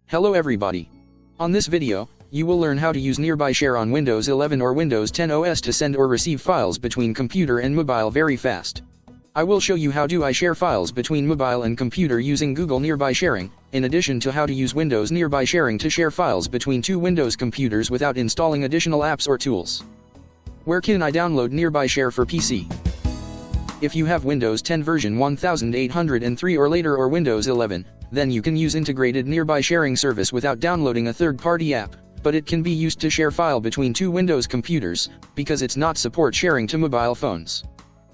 Hello everybody. On this video, you will learn how to use Nearby Share on Windows 11 or Windows 10 OS to send or receive files between computer and mobile very fast. I will show you how do I share files between mobile and computer using Google Nearby Sharing, in addition to how to use Windows Nearby Sharing to share files between two Windows computers without installing additional apps or tools. Where can I download Nearby Share for PC? If you have Windows 10 version 1803 or later or Windows 11, then you can use integrated Nearby Sharing service without downloading a third-party app, but it can be used to share file between two Windows computers, because it's not support sharing to mobile phones.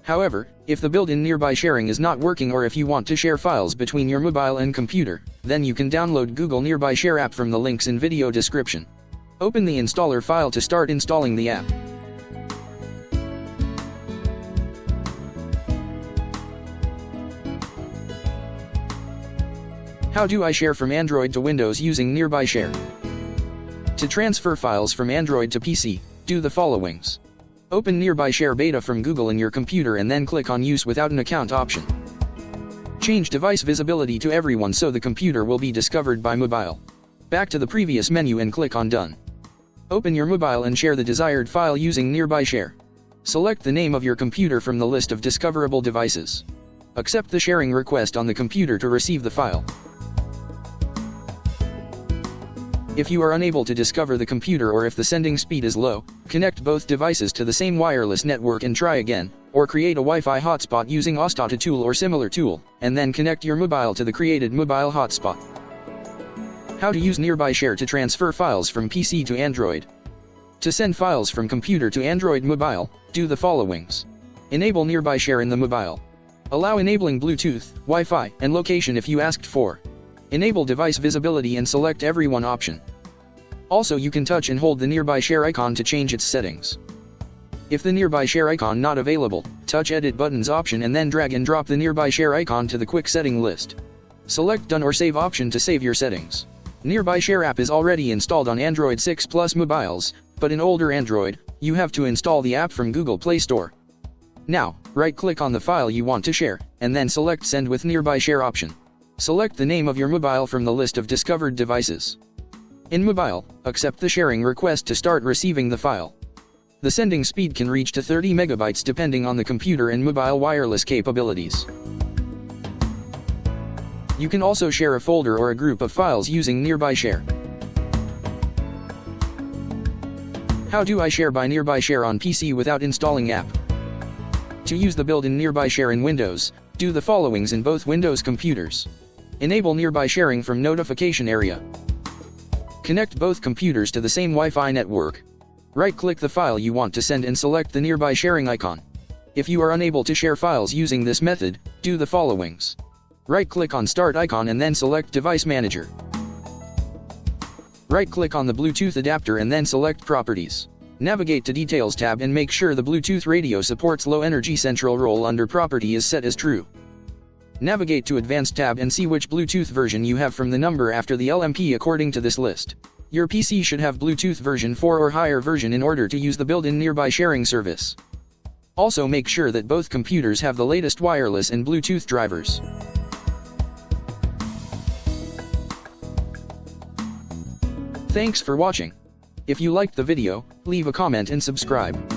However, if the built-in Nearby Sharing is not working or if you want to share files between your mobile and computer, then you can download Google Nearby Share app from the links in video description. Open the installer file to start installing the app. How do I share from Android to Windows using Nearby Share? To transfer files from Android to PC, do the followings. Open Nearby Share Beta from Google in your computer and then click on Use Without an Account option. Change device visibility to everyone so the computer will be discovered by mobile. Back to the previous menu and click on Done. Open your mobile and share the desired file using Nearby Share. Select the name of your computer from the list of discoverable devices. Accept the sharing request on the computer to receive the file. If you are unable to discover the computer or if the sending speed is low, connect both devices to the same wireless network and try again, or create a Wi-Fi hotspot using Ostata tool or similar tool, and then connect your mobile to the created mobile hotspot. How to use Nearby Share to transfer files from PC to Android. To send files from computer to Android mobile, do the followings. Enable Nearby Share in the mobile. Allow enabling Bluetooth, Wi-Fi, and location if you asked for. Enable device visibility and select everyone option. Also you can touch and hold the Nearby Share icon to change its settings. If the Nearby Share icon not available, touch Edit Buttons option and then drag and drop the Nearby Share icon to the quick setting list. Select Done or Save option to save your settings. Nearby Share app is already installed on Android 6 Plus mobiles, but in older Android, you have to install the app from Google Play Store. Now, right-click on the file you want to share, and then select Send with Nearby Share option. Select the name of your mobile from the list of discovered devices. In mobile, accept the sharing request to start receiving the file. The sending speed can reach to 30 megabytes depending on the computer and mobile wireless capabilities. You can also share a folder or a group of files using Nearby Share. How do I share by Nearby Share on PC without installing app? To use the built-in Nearby Share in Windows, do the followings in both Windows computers. Enable Nearby Sharing from notification area. Connect both computers to the same Wi-Fi network. Right-click the file you want to send and select the Nearby Sharing icon. If you are unable to share files using this method, do the followings. Right-click on Start icon and then select Device Manager. Right-click on the Bluetooth adapter and then select Properties. Navigate to Details tab and make sure the Bluetooth radio supports low energy central roll under Property is set as True. Navigate to Advanced tab and see which Bluetooth version you have from the number after the LMP according to this list. Your PC should have Bluetooth version 4 or higher version in order to use the built-in Nearby Sharing service. Also make sure that both computers have the latest wireless and Bluetooth drivers. Thanks for watching. If you liked the video, leave a comment and subscribe.